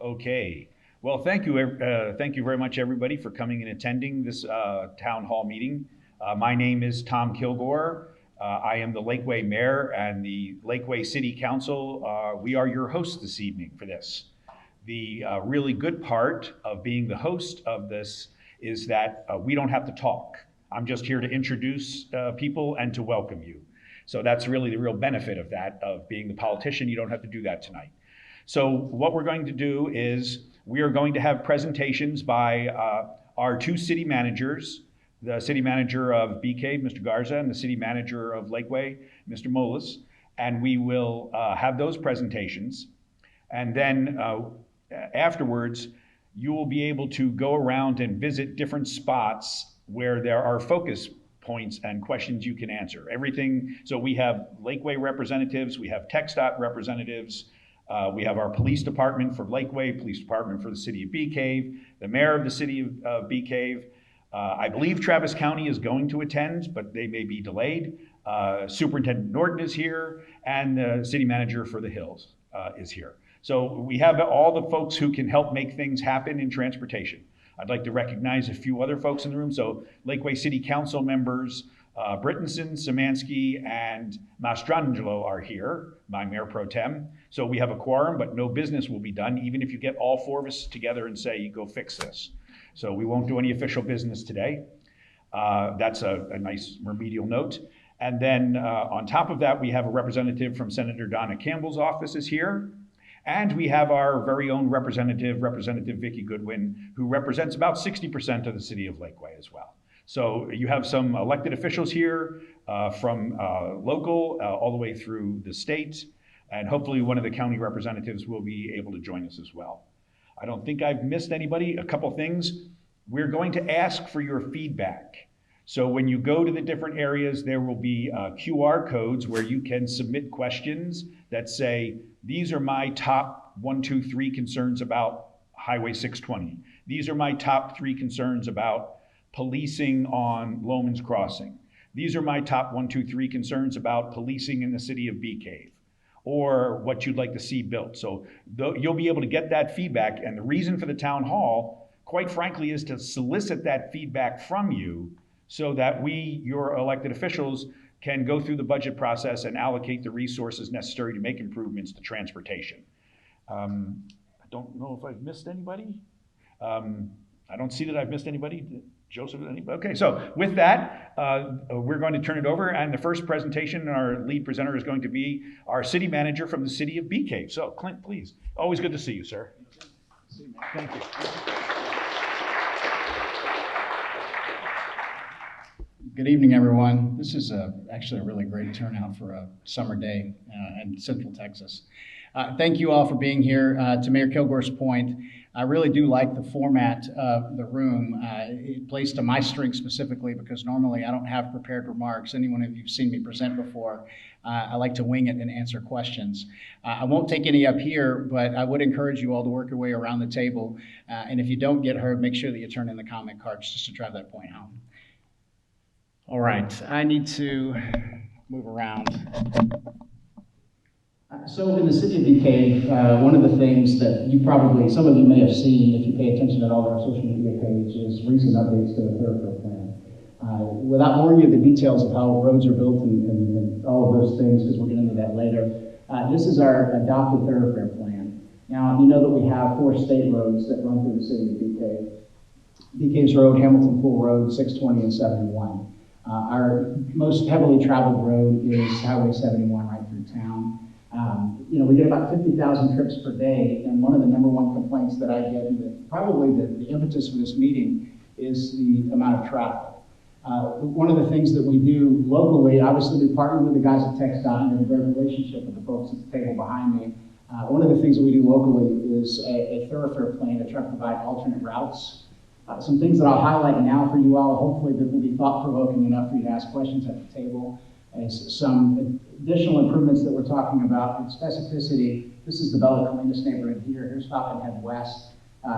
Okay. Well, thank you very much, everybody, for coming and attending this town hall meeting. My name is Tom Kilgore. I am the Lakeway Mayor and the Lakeway City Council. We are your hosts this evening for this. The really good part of being the host of this is that we don't have to talk. I'm just here to introduce people and to welcome you. So that's really the real benefit of that, of being the politician. You don't have to do that tonight. So what we're going to do is we are going to have presentations by our two city managers, the city manager of BK, Mr. Garza, and the city manager of Lakeway, Mr. Molis, and we will have those presentations. And then afterwards, you will be able to go around and visit different spots where there are focus points and questions you can answer. Everything, so we have Lakeway representatives, we have TxDOT representatives, we have our police department for Lakeway, police department for the city of Bee Cave, the mayor of the city of Bee Cave. I believe Travis County is going to attend, but they may be delayed. Superintendent Norton is here, and the city manager for the Hills is here. So we have all the folks who can help make things happen in transportation. I'd like to recognize a few other folks in the room. So Lakeway City Council members, Brittenson, Szymanski, and Mastrangelo are here, my Mayor Pro Tem. So we have a quorum, but no business will be done, even if you get all four of us together and say, go fix this. So we won't do any official business today. That's a nice remedial note. And then on top of that, we have a representative from Senator Donna Campbell's office is here. And we have our very own representative, Representative Vicki Goodwin, who represents about 60% of the city of Lakeway as well. So you have some elected officials here from local all the way through the state, and hopefully one of the county representatives will be able to join us as well. I don't think I've missed anybody. A couple things. We're going to ask for your feedback. So when you go to the different areas, there will be QR codes where you can submit questions that say, these are my top 1, 2, 3 concerns about Highway 620. These are my top 3 concerns about policing on Loman's Crossing. These are my top 1, 2, 3 concerns about policing in the city of Bee Cave, or what you'd like to see built. So you'll be able to get that feedback. And the reason for the town hall, quite frankly, is to solicit that feedback from you so that we, your elected officials, can go through the budget process and allocate the resources necessary to make improvements to transportation. I don't know if I've missed anybody. I don't see that I've missed anybody. Joseph, anybody? Okay, so with that, we're going to turn it over, and the first presentation, our lead presenter is going to be our city manager from the city of Bee Cave. So Clint, please. Always good to see you, sir. Thank you. Good evening, everyone. This is actually a really great turnout for a summer day in Central Texas. Thank you all for being here. To Mayor Kilgore's point, I really do like the format of the room. It plays to my strength specifically because normally I don't have prepared remarks. Anyone of you who've seen me present before, I like to wing it and answer questions. I won't take any up here, but I would encourage you all to work your way around the table. And if you don't get heard, make sure that you turn in the comment cards just to drive that point home. All right, I need to move around. So in the city of Bee Cave, one of the things that some of you may have seen if you pay attention at all to our social media page is recent updates to the thoroughfare plan. Without boring you with the details of how roads are built and all of those things, because we'll get into that later, this is our adopted thoroughfare plan. Now, you know that we have 4 state roads that run through the city of Bee Cave. Bee Caves Road, Hamilton Pool Road, 620 and 71. Our most heavily traveled road is Highway 71 right through town. We get about 50,000 trips per day, and one of the number one complaints that I get, and probably the impetus for this meeting, is the amount of traffic. One of the things that we do locally, obviously we partner with the guys at TxDOT and have a great relationship with the folks at the table behind me. One of the things that we do locally is a thoroughfare plan to try to provide alternate routes. Some things that I'll highlight now for you all, hopefully that will be thought-provoking enough for you to ask questions at the table. As some additional improvements that we're talking about in specificity. This is the Bella Colinas neighborhood here. Here's Stop and Head West,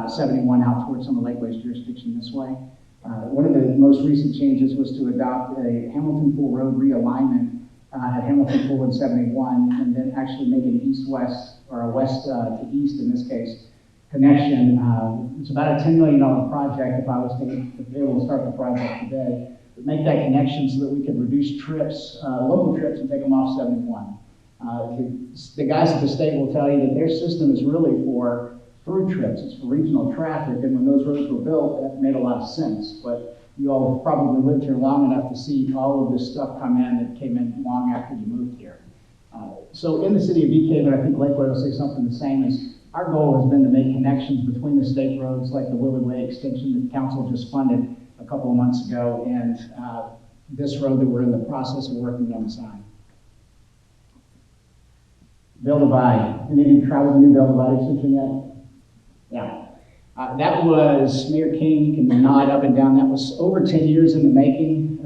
71 out towards some of Lakeway's jurisdiction this way. One of the most recent changes was to adopt a Hamilton Pool Road realignment at Hamilton Pool and 71, and then actually make an east-west, or a west to east in this case, connection. It's about a $10 million project if I was to be able to start the project today. But make that connection so that we could reduce trips, local trips, and take them off 71. The guys at the state will tell you that their system is really for through trips. It's for regional traffic, and when those roads were built, that made a lot of sense. But you all have probably lived here long enough to see all of this stuff come in that came in long after you moved here. So in the city of Decatur, I think Lakeway will say something the same as our goal has been to make connections between the state roads like the Lakeway extension that council just funded a couple of months ago and this road that we're in the process of working on design. Bill Divide. Any of you traveled the new Bill Divide extension yet? Yeah. That was, Mayor King, you can nod up and down, that was over 10 years in the making.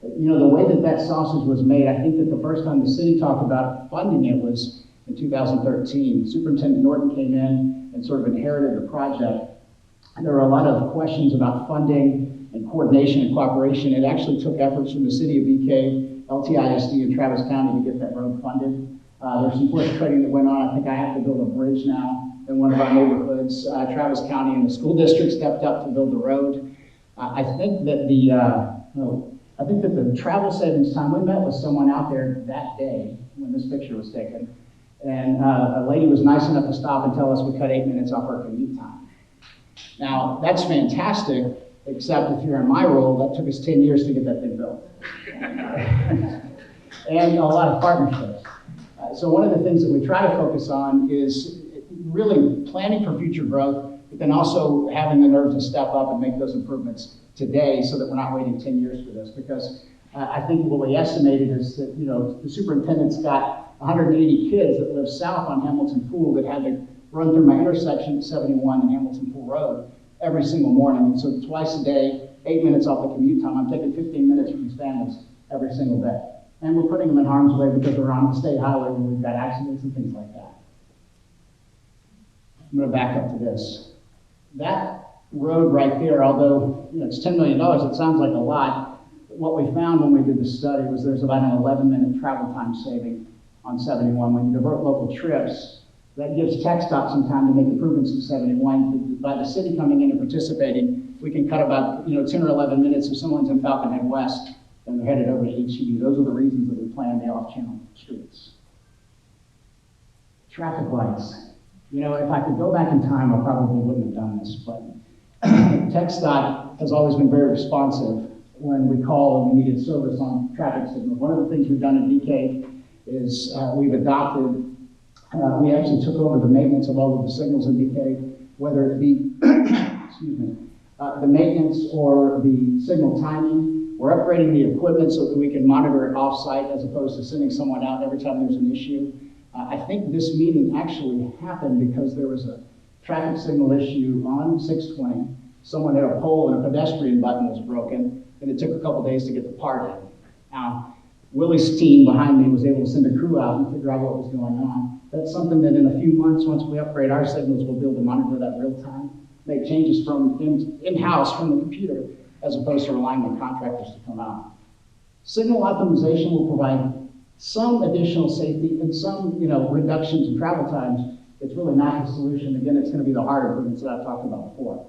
The way that that sausage was made, I think that the first time the city talked about funding it was in 2013. Superintendent Norton came in and sort of inherited the project. And there were a lot of questions about funding and coordination and cooperation. It actually took efforts from the city of BK, LTISD, and Travis County to get that road funded. There's some horse trading that went on. I think I have to build a bridge now in one of our neighborhoods. Travis County and the school district stepped up to build the road. I think that the travel savings time, we met with someone out there that day when this picture was taken, and a lady was nice enough to stop and tell us we cut 8 minutes off our commute time. Now, that's fantastic, except if you're in my role, that took us 10 years to get that thing built. And a lot of partnerships. So one of the things that we try to focus on is really planning for future growth, but then also having the nerve to step up and make those improvements today so that we're not waiting 10 years for this. Because I think what we estimated is that, the superintendent's got 180 kids that live south on Hamilton Pool that had to run through my intersection at 71 and Hamilton Pool Road every single morning. And so twice a day, 8 minutes off the commute time, I'm taking 15 minutes from these families every single day. And we're putting them in harm's way because we're on the state highway where we've got accidents and things like that. I'm going to back up to this. That road right there, although it's $10 million, it sounds like a lot. What we found when we did the study was there's about an 11-minute travel time saving on 71. When you divert local trips, that gives TxDOT some time to make improvements in 71. By the city coming in and participating, we can cut about 10 or 11 minutes if someone's in Falcon Head West and they're headed over to HEB. Those are the reasons that we plan the off-channel streets. Traffic lights. If I could go back in time, I probably wouldn't have done this, but TxDOT has always been very responsive when we call and we needed service on traffic signals. One of the things we've done in DK is we actually took over the maintenance of all of the signals in DK, whether it be, the maintenance or the signal timing. We're upgrading the equipment so that we can monitor it off-site as opposed to sending someone out every time there's an issue. I think this meeting actually happened because there was a traffic signal issue on 620. Someone hit a pole and a pedestrian button was broken, and it took a couple days to get the part in. Now, Willie's team behind me was able to send a crew out and figure out what was going on. That's something that in a few months, once we upgrade our signals, we'll be able to monitor that real time, make changes from in-house from the computer, as opposed to relying on contractors to come out. Signal optimization will provide some additional safety and some, reductions in travel times. It's really not the solution. Again, it's going to be the hard improvements that I've talked about before.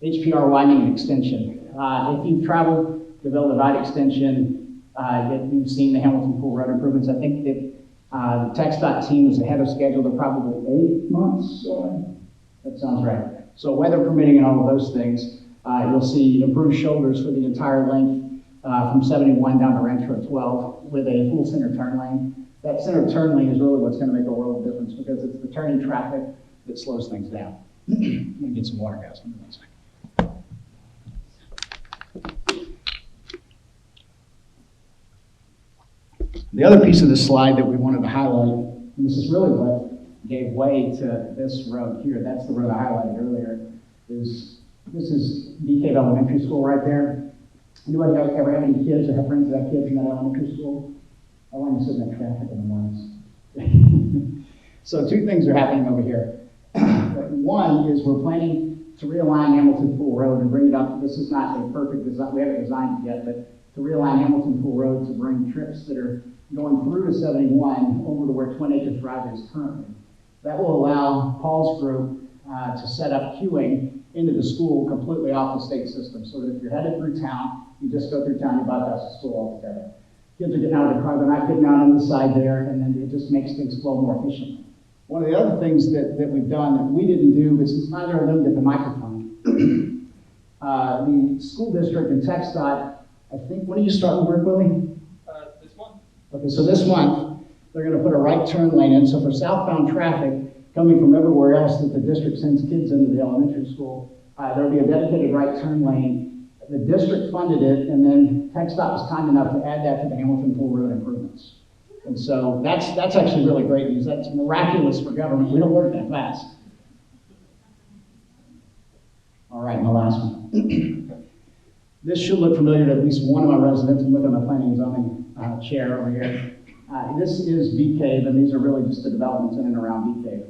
HPR widening and extension. If you've traveled the Bill Divide extension, you've seen the Hamilton Pool Road improvements. I think that the TxDOT team is ahead of schedule. They're probably 8 months. That sounds right. So weather permitting and all of those things, you'll see improved shoulders for the entire length from 71 down to Ranch Road 12 with a full center turn lane. That center turn lane is really what's going to make a world of difference because it's the turning traffic that slows things down. Let me get some water, guys. Give me 1 second. The other piece of the slide that we wanted to highlight, and this is really what gave way to this road here, that's the road I highlighted earlier, this is DK Elementary School right there. Anybody ever have any kids or have friends that have kids in that elementary school? I want to sit in that traffic in the mornings. So 2 things are happening over here. One is we're planning to realign Hamilton Pool Road and bring it up. This is not a perfect design, we haven't designed it yet, but to realign Hamilton Pool Road to bring trips that are going through to 71 over to where Twin Acres Drive is currently. That will allow Paul's group to set up queuing into the school completely off the state system, so that if you're headed through town, you just go through town, you bypass the school altogether. Kids are getting out of the car, they're not getting out on the side there, and then it just makes things flow more efficiently. One of the other things that we've done that we didn't do, but since neither of them did the microphone, the school district and TxDOT, I think, when are you starting work, Willie? This month. Okay, so this month, they're gonna put a right turn lane in, so for southbound traffic, coming from everywhere else that the district sends kids into the elementary school, there'll be a dedicated right turn lane. The district funded it, and then TxDOT was kind enough to add that to the Hamilton Pool Road improvements. And so that's actually really great news. That's miraculous for government. We don't work that fast. All right, and the last one. This should look familiar to at least one of my residents. I'm looking at my planning and zoning chair over here. This is Bee Cave, and these are really just the developments in and around Bee Cave.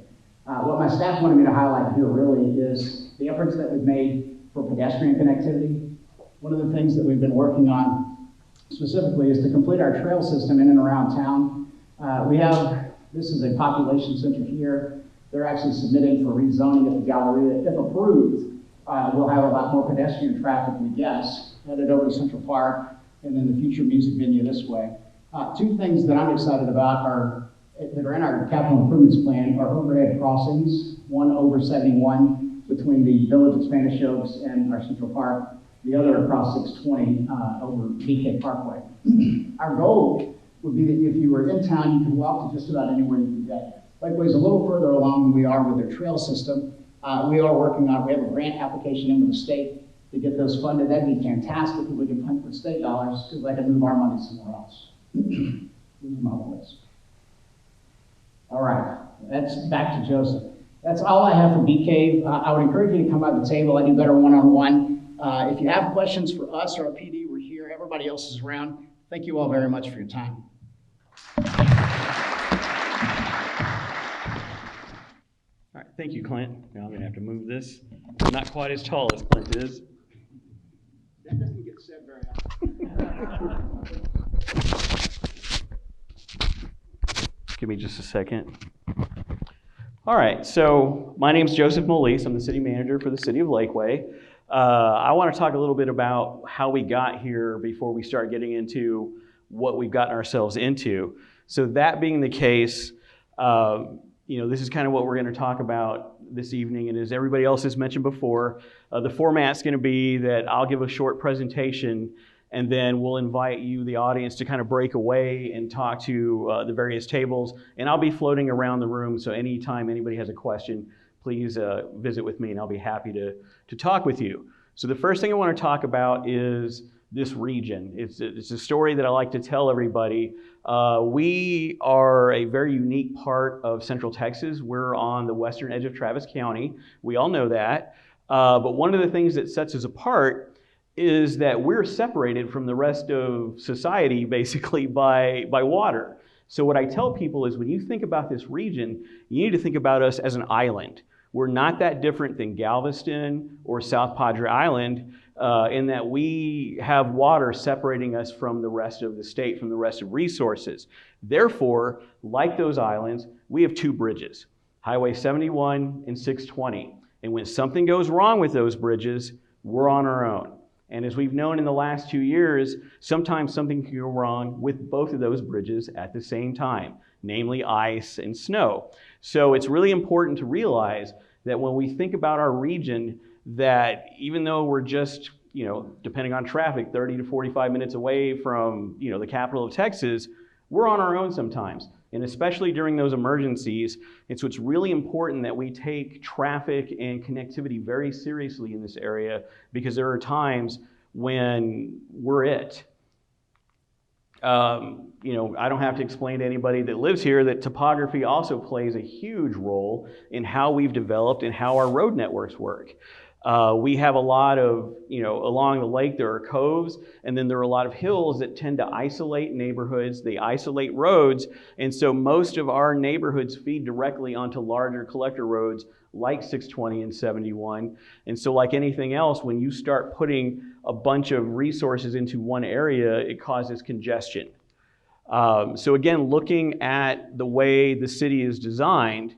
What my staff wanted me to highlight here really is the efforts that we've made for pedestrian connectivity. One of the things that we've been working on specifically is to complete our trail system in and around town. This is a population center here. They're actually submitting for rezoning at the Galleria. If approved, we'll have a lot more pedestrian traffic, we guess, headed over to Central Park and then the future music venue this way. Two things that I'm excited about that are in our capital improvements plan are overhead crossings, one over 71 between the Village of Spanish Oaks and our Central Park, the other across 620 over BK Parkway. Our goal would be that if you were in town, you could walk to just about anywhere you can get. Lakeway's a little further along than we are with their trail system. We have a grant application in with the state to get those funded. That'd be fantastic if we could hunt for state dollars, because I can move our money somewhere else. Lose my voice. All right, that's back to Joseph. That's all I have for Bee Cave. I would encourage you to come by the table. I do better one-on-one. If you have questions for us or our PD, we're here. Everybody else is around. Thank you all very much for your time. All right, thank you, Clint. Now I'm going to have to move this. I'm not quite as tall as Clint is. That doesn't get said very often. Give me just a second. All right, so my name is Joseph Molise. I'm the city manager for the city of Lakeway. I want to talk a little bit about how we got here before we start getting into what we've gotten ourselves into. So that being the case, this is kind of what we're going to talk about this evening. And as everybody else has mentioned before, the format's going to be that I'll give a short presentation, and then we'll invite you, the audience, to kind of break away and talk to the various tables. And I'll be floating around the room, so anytime anybody has a question, please visit with me, and I'll be happy to talk with you. So the first thing I want to talk about is this region. It's a story that I like to tell everybody. We are a very unique part of Central Texas. We're on the western edge of Travis County. We all know that. But one of the things that sets us apart is that we're separated from the rest of society basically by water. So what I tell people is, when you think about this region, you need to think about us as an island. We're not that different than Galveston or South Padre Island in that we have water separating us from the rest of the state, from the rest of resources. Therefore, like those islands, we have two bridges, Highway 71 and 620. And when something goes wrong with those bridges, we're on our own. And as we've known in the last 2 years, sometimes something can go wrong with both of those bridges at the same time, namely ice and snow. So it's really important to realize that when we think about our region, that even though we're just, depending on traffic, 30 to 45 minutes away from, the capital of Texas, we're on our own sometimes. And especially during those emergencies, it's really important that we take traffic and connectivity very seriously in this area, because there are times when we're it. I don't have to explain to anybody that lives here that topography also plays a huge role in how we've developed and how our road networks work. We have a lot of, along the lake there are coves, and then there are a lot of hills that tend to isolate neighborhoods, they isolate roads, and so most of our neighborhoods feed directly onto larger collector roads like 620 and 71. And so like anything else, when you start putting a bunch of resources into one area, it causes congestion. So again, looking at the way the city is designed,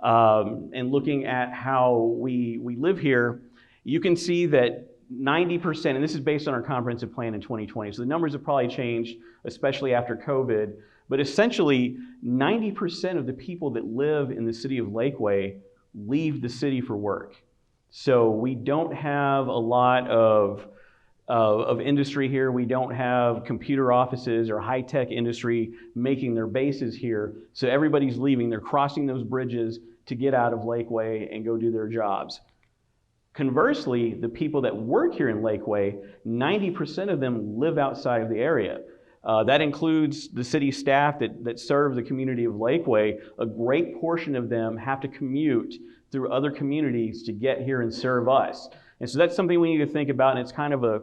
and looking at how we live here, you can see that 90%, and this is based on our comprehensive plan in 2020, so the numbers have probably changed, especially after COVID, but essentially 90% of the people that live in the city of Lakeway leave the city for work. So we don't have a lot of industry here. We don't have computer offices or high-tech industry making their bases here. So everybody's leaving. They're crossing those bridges to get out of Lakeway and go do their jobs. Conversely, the people that work here in Lakeway, 90% of them live outside of the area. That includes the city staff that serve the community of Lakeway. A great portion of them have to commute through other communities to get here and serve us. And so that's something we need to think about, and it's kind of a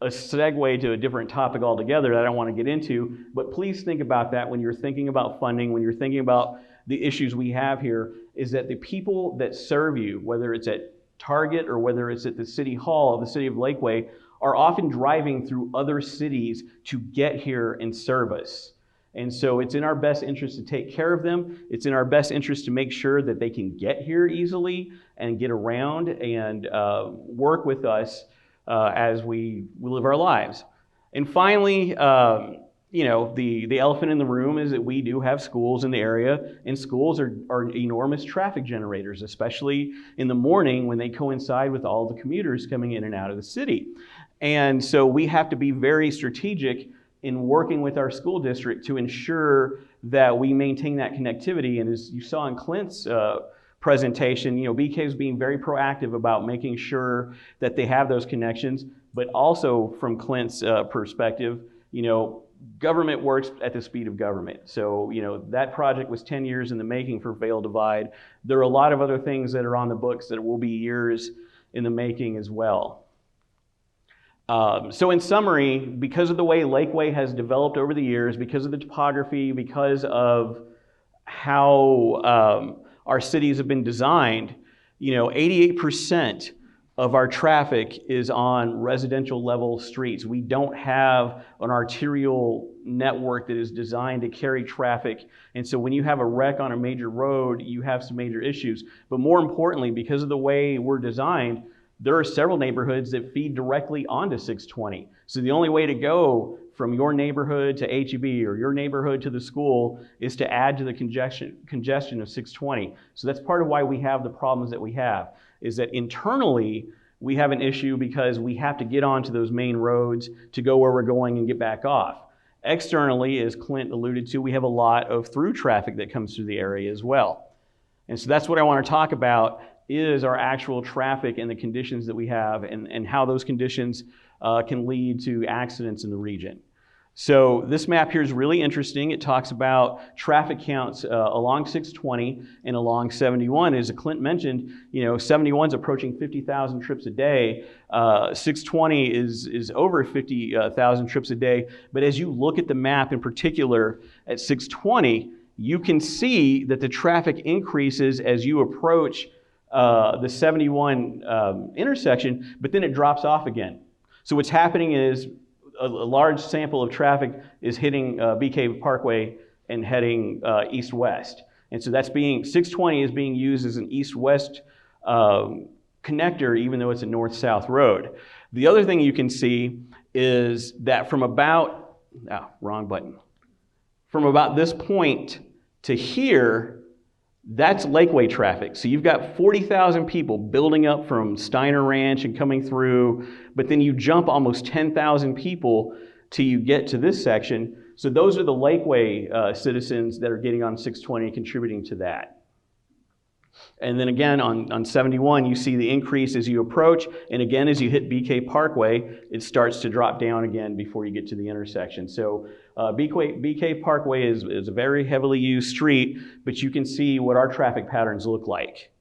segue to a different topic altogether that I don't want to get into, but please think about that when you're thinking about funding, when you're thinking about the issues we have here, is that the people that serve you, whether it's at Target or whether it's at the City Hall of the City of Lakeway, are often driving through other cities to get here and serve us. And so it's in our best interest to take care of them. It's in our best interest to make sure that they can get here easily and get around and work with us as we live our lives. And finally, the elephant in the room is that we do have schools in the area, and schools are enormous traffic generators, especially in the morning when they coincide with all the commuters coming in and out of the city. And so we have to be very strategic in working with our school district to ensure that we maintain that connectivity. And as you saw in Clint's presentation, BK is being very proactive about making sure that they have those connections, but also from Clint's perspective, government works at the speed of government. So, that project was 10 years in the making for Vail Divide. There are a lot of other things that are on the books that will be years in the making as well. So in summary, because of the way Lakeway has developed over the years, because of the topography, because of how our cities have been designed, 88% of our traffic is on residential level streets. We don't have an arterial network that is designed to carry traffic. And so when you have a wreck on a major road, you have some major issues. But more importantly, because of the way we're designed, there are several neighborhoods that feed directly onto 620. So the only way to go from your neighborhood to HEB or your neighborhood to the school is to add to the congestion of 620. So that's part of why we have the problems that we have, is that internally we have an issue because we have to get onto those main roads to go where we're going and get back off. Externally, as Clint alluded to, we have a lot of through traffic that comes through the area as well. And so that's what I want to talk about, is our actual traffic and the conditions that we have and how those conditions can lead to accidents in the region. So this map here is really interesting. It talks about traffic counts along 620 and along 71. As Clint mentioned, 71 is approaching 50,000 trips a day. 620 is over 50,000 trips a day. But as you look at the map in particular at 620, you can see that the traffic increases as you approach the 71 intersection, but then it drops off again. So what's happening is a large sample of traffic is hitting BK Parkway and heading east-west. And so 620 is being used as an east-west connector, even though it's a north-south road. The other thing you can see is that from about this point to here, that's Lakeway traffic. So you've got 40,000 people building up from Steiner Ranch and coming through, but then you jump almost 10,000 people till you get to this section. So those are the Lakeway citizens that are getting on 620 contributing to that. And then again, on 71, you see the increase as you approach, and again, as you hit BK Parkway, it starts to drop down again before you get to the intersection. So BK Parkway is a very heavily used street, but you can see what our traffic patterns look like.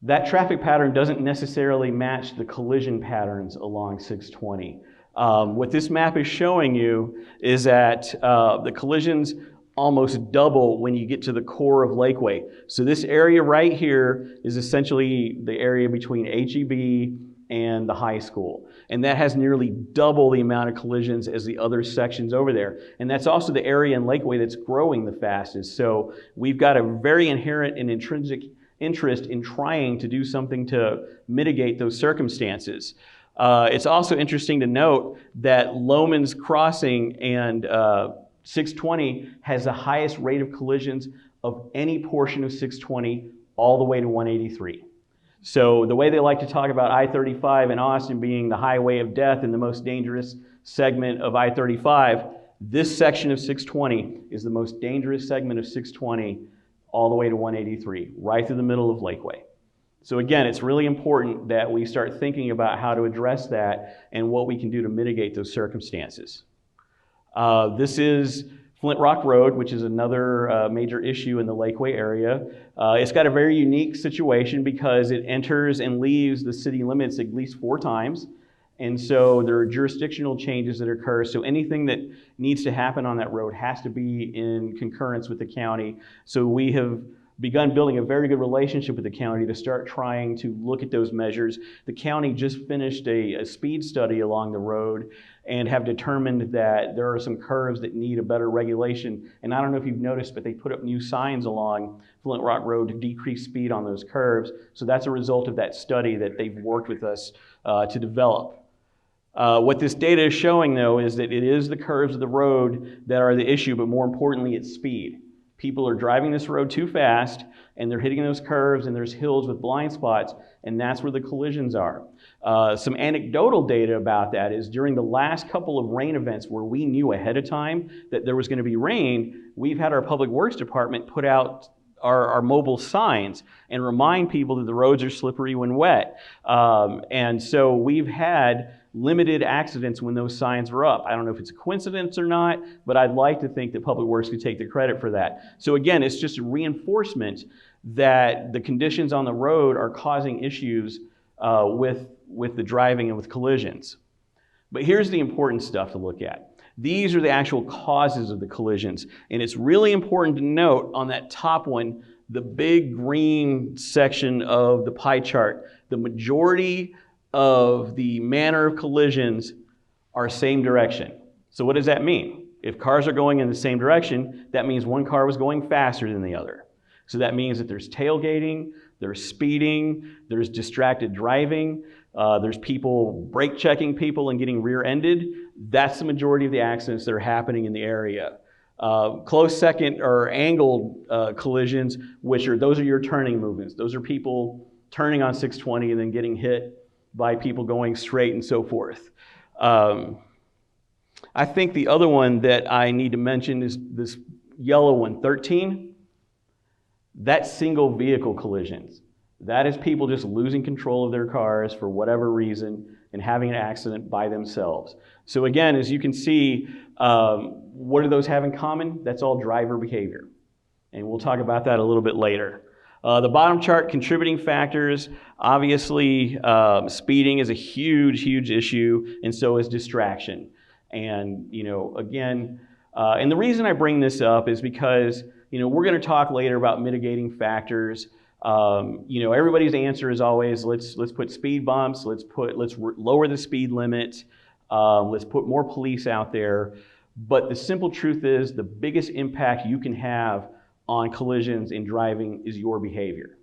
That traffic pattern doesn't necessarily match the collision patterns along 620. What this map is showing you is that the collisions almost double when you get to the core of Lakeway. So this area right here is essentially the area between HEB and the high school. And that has nearly double the amount of collisions as the other sections over there. And that's also the area in Lakeway that's growing the fastest. So we've got a very inherent and intrinsic interest in trying to do something to mitigate those circumstances. It's also interesting to note that Loman's Crossing and 620 has the highest rate of collisions of any portion of 620 all the way to 183. So the way they like to talk about I-35 in Austin being the highway of death and the most dangerous segment of I-35, this section of 620 is the most dangerous segment of 620 all the way to 183, right through the middle of Lakeway. So again, it's really important that we start thinking about how to address that and what we can do to mitigate those circumstances. This is Flint Rock Road, which is another major issue in the Lakeway area. It's got a very unique situation because it enters and leaves the city limits at least 4 times. And so there are jurisdictional changes that occur. So anything that needs to happen on that road has to be in concurrence with the county. So we have begun building a very good relationship with the county to start trying to look at those measures. The county just finished a speed study along the road and have determined that there are some curves that need a better regulation. And I don't know if you've noticed, but they put up new signs along Flint Rock Road to decrease speed on those curves. So that's a result of that study that they've worked with us to develop. What this data is showing, though, is that it is the curves of the road that are the issue, but more importantly, it's speed. People are driving this road too fast, and they're hitting those curves, and there's hills with blind spots, and that's where the collisions are. Some anecdotal data about that is during the last couple of rain events where we knew ahead of time that there was going to be rain, we've had our Public Works Department put out our mobile signs and remind people that the roads are slippery when wet. And so we've had limited accidents when those signs were up. I don't know if it's a coincidence or not, but I'd like to think that Public Works could take the credit for that. So again, it's just a reinforcement that the conditions on the road are causing issues with the driving and with collisions. But here's the important stuff to look at. These are the actual causes of the collisions. And it's really important to note on that top one, the big green section of the pie chart, the majority of the manner of collisions are same direction. So what does that mean? If cars are going in the same direction, that means one car was going faster than the other. So that means that there's tailgating, there's speeding, there's distracted driving, there's people brake checking people and getting rear-ended. That's the majority of the accidents that are happening in the area. Close second are angled collisions, those are your turning movements. Those are people turning on 620 and then getting hit by people going straight and so forth. I think the other one that I need to mention is this yellow one, 13. That's single vehicle collisions. That is people just losing control of their cars for whatever reason and having an accident by themselves. So again, as you can see, what do those have in common? That's all driver behavior. And we'll talk about that a little bit later. The bottom chart, contributing factors. Obviously, speeding is a huge, huge issue, and so is distraction. And, again, and the reason I bring this up is because, we're going to talk later about mitigating factors. Everybody's answer is always, let's put speed bumps, let's lower the speed limit, let's put more police out there. But the simple truth is the biggest impact you can have on collisions in driving is your behavior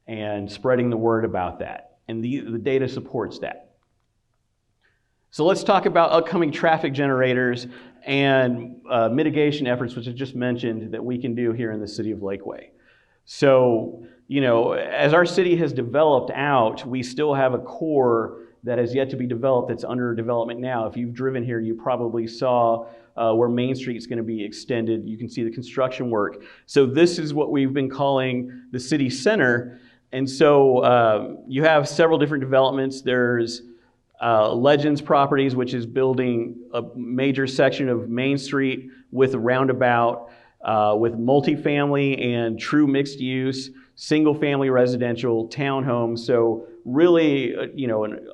and spreading the word about that. And the data supports that. So let's talk about upcoming traffic generators and mitigation efforts, which I just mentioned, that we can do here in the city of Lakeway. So, as our city has developed out, we still have a core that has yet to be developed that's under development now. If you've driven here, you probably saw where Main Street is going to be extended. You can see the construction work. So this is what we've been calling the city center. And so you have several different developments. There's Legends Properties, which is building a major section of Main Street with a roundabout, with multifamily and true mixed use, single family residential, townhomes. So really,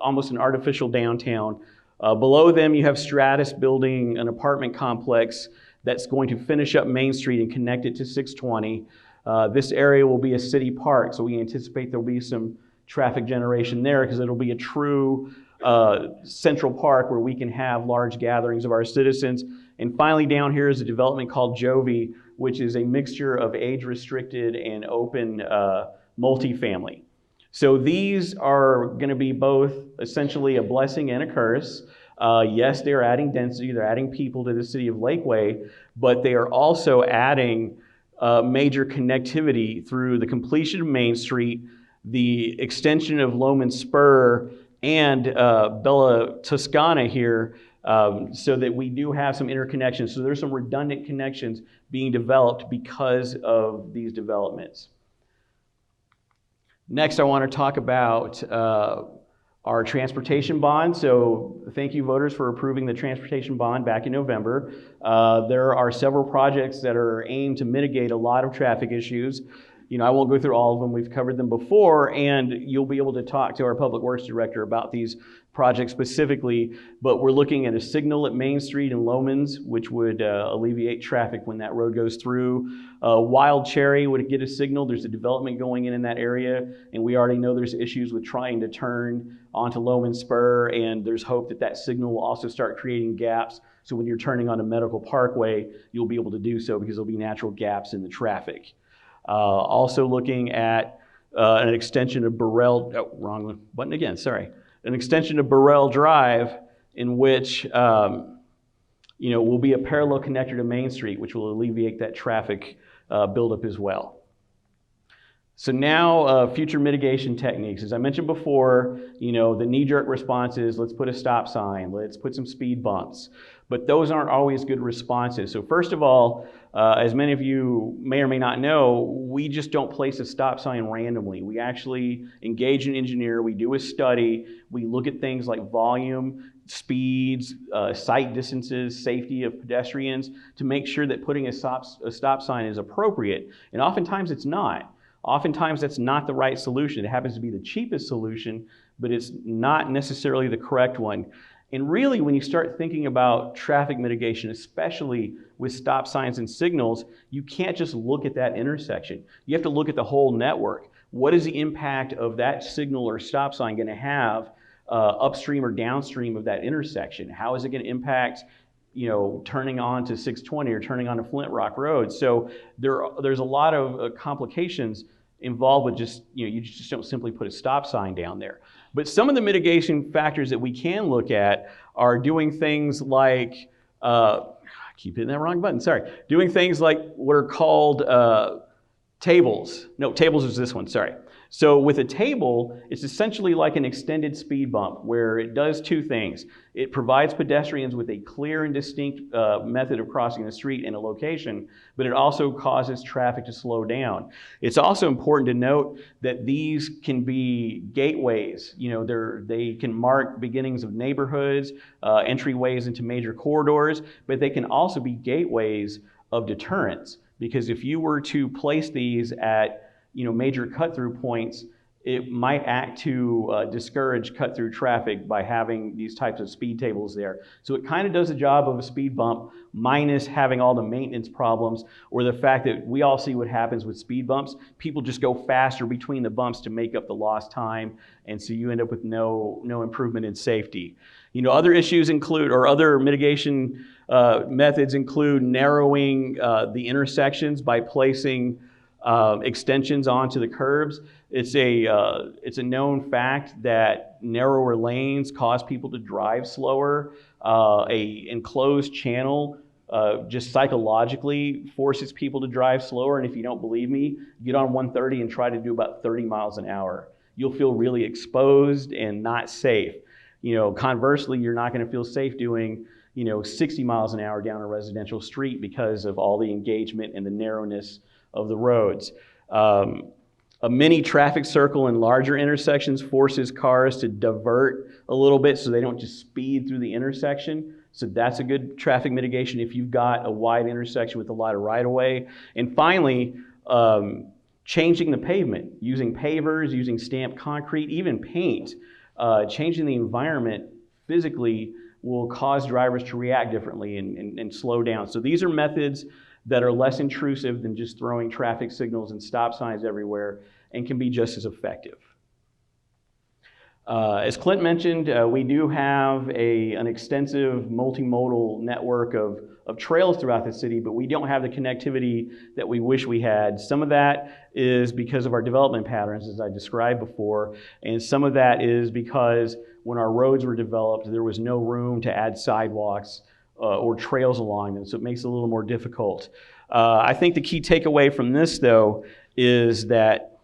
almost an artificial downtown. Below them, you have Stratus building an apartment complex that's going to finish up Main Street and connect it to 620. This area will be a city park, so we anticipate there'll be some traffic generation there, because it'll be a true central park where we can have large gatherings of our citizens. And finally, down here is a development called Jovi, which is a mixture of age-restricted and open multifamily. So these are going to be both essentially a blessing and a curse. Yes, they're adding density, they're adding people to the city of Lakeway, but they are also adding major connectivity through the completion of Main Street, the extension of Loman Spur, and Bella Toscana here, so that we do have some interconnections. So there's some redundant connections being developed because of these developments. Next, I want to talk about our transportation bond. So thank you, voters, for approving the transportation bond back in November. There are several projects that are aimed to mitigate a lot of traffic issues. You know, I won't go through all of them. We've covered them before, and you'll be able to talk to our Public Works Director about these projects specifically. But we're looking at a signal at Main Street and Lomans, which would alleviate traffic when that road goes through. Wild Cherry would get a signal. There's a development going in that area, and we already know there's issues with trying to turn onto Loman Spur, and there's hope that that signal will also start creating gaps. So when you're turning onto Medical Parkway, you'll be able to do so because there'll be natural gaps in the traffic. Also looking at an extension of Burrell, wrong button again, sorry. An extension of Burrell Drive in which, you know, will be a parallel connector to Main Street, which will alleviate that traffic buildup as well. So now, future mitigation techniques. As I mentioned before, you know, the knee-jerk response is, let's put a stop sign, let's put some speed bumps. But those aren't always good responses. So first of all, as many of you may or may not know, we just don't place a stop sign randomly. We actually engage an engineer, we do a study, we look at things like volume, speeds, sight distances, safety of pedestrians, to make sure that putting a stop sign is appropriate. And oftentimes it's not. Oftentimes that's not the right solution. It happens to be the cheapest solution, but it's not necessarily the correct one. And really, when you start thinking about traffic mitigation, especially with stop signs and signals, you can't just look at that intersection. You have to look at the whole network. What is the impact of that signal or stop sign going to have upstream or downstream of that intersection? How is it going to impact, you know, turning on to 620 or turning on to Flint Rock Road? So there's a lot of complications involved with just, you know, you just don't simply put a stop sign down there. But some of the mitigation factors that we can look at are doing things like, I keep hitting that wrong button, sorry. Doing things like what are called tables. No, tables is this one, sorry. So with a table, it's essentially like an extended speed bump where it does two things. It provides pedestrians with a clear and distinct method of crossing the street in a location, but it also causes traffic to slow down. It's also important to note that these can be gateways. You know, they can mark beginnings of neighborhoods, entryways into major corridors, but they can also be gateways of deterrence, because if you were to place these at, you know, major cut-through points, it might act to discourage cut-through traffic by having these types of speed tables there. So it kind of does the job of a speed bump, minus having all the maintenance problems, or the fact that we all see what happens with speed bumps. People just go faster between the bumps to make up the lost time, and so you end up with no improvement in safety. You know, other issues include, or other mitigation methods include narrowing the intersections by placing extensions onto the curbs. It's a known fact that narrower lanes cause people to drive slower. A enclosed channel just psychologically forces people to drive slower. And if you don't believe me, get on 130 and try to do about 30 miles an hour. You'll feel really exposed and not safe. You know, conversely, you're not going to feel safe doing, you know, 60 miles an hour down a residential street because of all the engagement and the narrowness of the roads. A mini traffic circle in larger intersections forces cars to divert a little bit so they don't just speed through the intersection. So that's a good traffic mitigation if you've got a wide intersection with a lot of right-of-way. And finally, changing the pavement, using pavers, using stamped concrete, even paint. Changing the environment physically will cause drivers to react differently and slow down. So these are methods that are less intrusive than just throwing traffic signals and stop signs everywhere and can be just as effective. As Clint mentioned, we do have an extensive multimodal network of trails throughout the city, but we don't have the connectivity that we wish we had. Some of that is because of our development patterns, as I described before, and some of that is because when our roads were developed, there was no room to add sidewalks or trails along them, so it makes it a little more difficult. I think the key takeaway from this, though, is that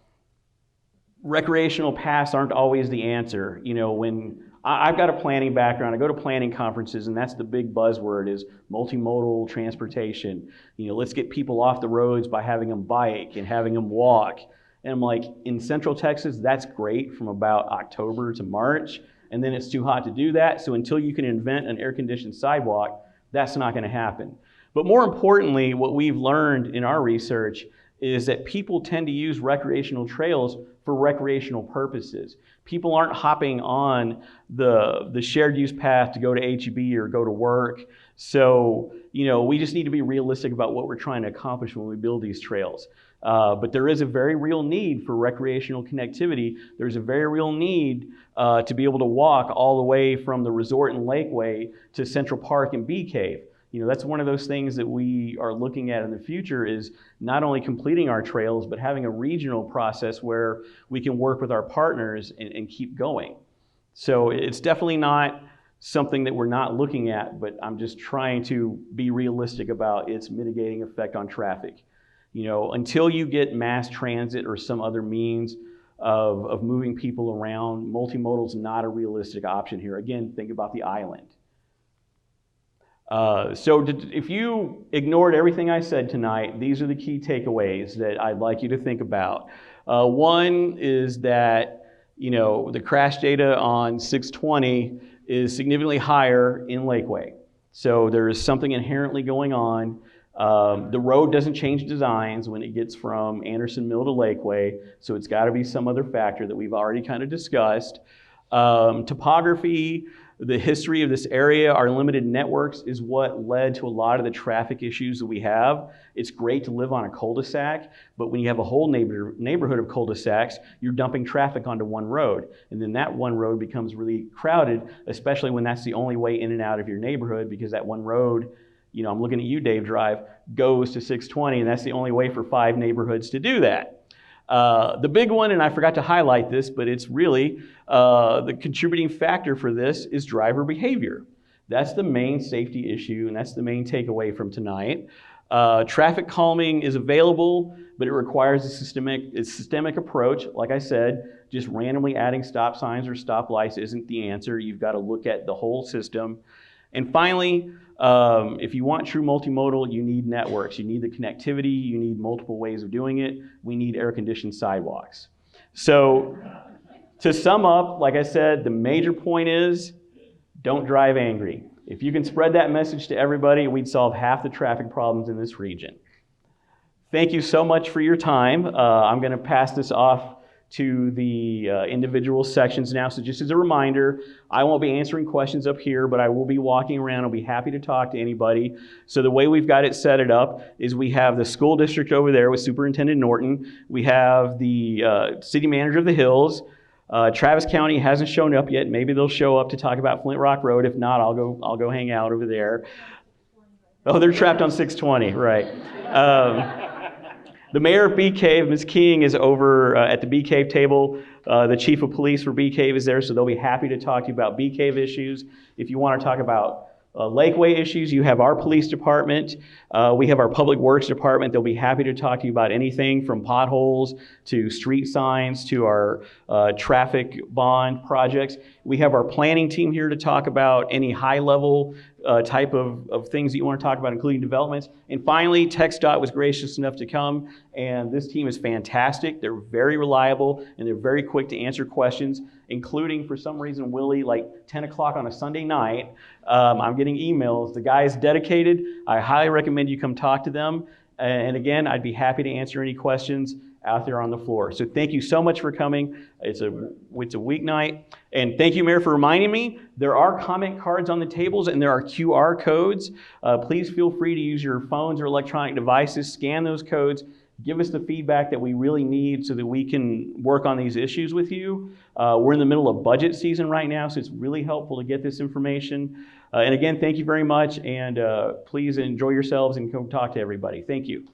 recreational paths aren't always the answer. You know, when I've got a planning background, I go to planning conferences, and that's the big buzzword is multimodal transportation. You know, let's get people off the roads by having them bike and having them walk. And I'm like, in Central Texas, that's great from about October to March, and then it's too hot to do that. So until you can invent an air-conditioned sidewalk, that's not going to happen. But more importantly, what we've learned in our research is that people tend to use recreational trails for recreational purposes. People aren't hopping on the shared use path to go to HEB or go to work. So, you know, we just need to be realistic about what we're trying to accomplish when we build these trails. But there is a very real need for recreational connectivity. There's a very real need to be able to walk all the way from the resort and Lakeway to Central Park and Bee Cave. You know, that's one of those things that we are looking at in the future is not only completing our trails, but having a regional process where we can work with our partners and keep going. So it's definitely not something that we're not looking at, but I'm just trying to be realistic about its mitigating effect on traffic. You know, until you get mass transit or some other means of moving people around, multimodal is not a realistic option here. Again, think about the island. If you ignored everything I said tonight, these are the key takeaways that I'd like you to think about. One is that, you know, the crash data on 620 is significantly higher in Lakeway. So there is something inherently going on. The road doesn't change designs when it gets from Anderson Mill to Lakeway, so it's got to be some other factor that we've already kind of discussed. Topography, the history of this area, our limited networks is what led to a lot of the traffic issues that we have. It's great to live on a cul-de-sac, but when you have a whole neighborhood of cul-de-sacs, you're dumping traffic onto one road. And then that one road becomes really crowded, especially when that's the only way in and out of your neighborhood, because that one road, you know, I'm looking at you, Dave Drive, goes to 620, and that's the only way for 5 neighborhoods to do that. The big one, and I forgot to highlight this, but it's really the contributing factor for this is driver behavior. That's the main safety issue, and that's the main takeaway from tonight. Traffic calming is available, but it requires a systemic approach. Like I said, just randomly adding stop signs or stoplights isn't the answer. You've got to look at the whole system. And finally, if you want true multimodal, you need networks. You need the connectivity. You need multiple ways of doing it. We need air-conditioned sidewalks. So to sum up, like I said, the major point is don't drive angry. If you can spread that message to everybody, we'd solve half the traffic problems in this region. Thank you so much for your time. I'm going to pass this off to the individual sections now. So just as a reminder, I won't be answering questions up here, but I will be walking around. I'll be happy to talk to anybody. So the way we've got it set it up is we have the school district over there with Superintendent Norton. We have the city manager of the Hills. Travis County hasn't shown up yet. Maybe they'll show up to talk about Flint Rock Road. If not, I'll go hang out over there. Oh, they're trapped on 620, right. The mayor of Bee Cave, Ms. King, is over at the Bee Cave table. The chief of police for Bee Cave is there, so they'll be happy to talk to you about Bee Cave issues. If you want to talk about Lakeway issues, you have our police department. We have our public works department. They'll be happy to talk to you about anything from potholes to street signs to our traffic bond projects. We have our planning team here to talk about any high-level type of things that you want to talk about, including developments. And finally, TxDOT was gracious enough to come, and this team is fantastic. They're very reliable, and they're very quick to answer questions, including, for some reason, Willie, like 10 o'clock on a Sunday night, I'm getting emails. The guy is dedicated. I highly recommend you come talk to them. And again, I'd be happy to answer any questions out there on the floor. So thank you so much for coming. It's a weeknight. And thank you, Mayor, for reminding me. There are comment cards on the tables and there are QR codes. Please feel free to use your phones or electronic devices, scan those codes, Give us the feedback that we really need so that we can work on these issues with you. We're in the middle of budget season right now, so it's really helpful to get this information. And again, thank you very much, and please enjoy yourselves and come talk to everybody. Thank you.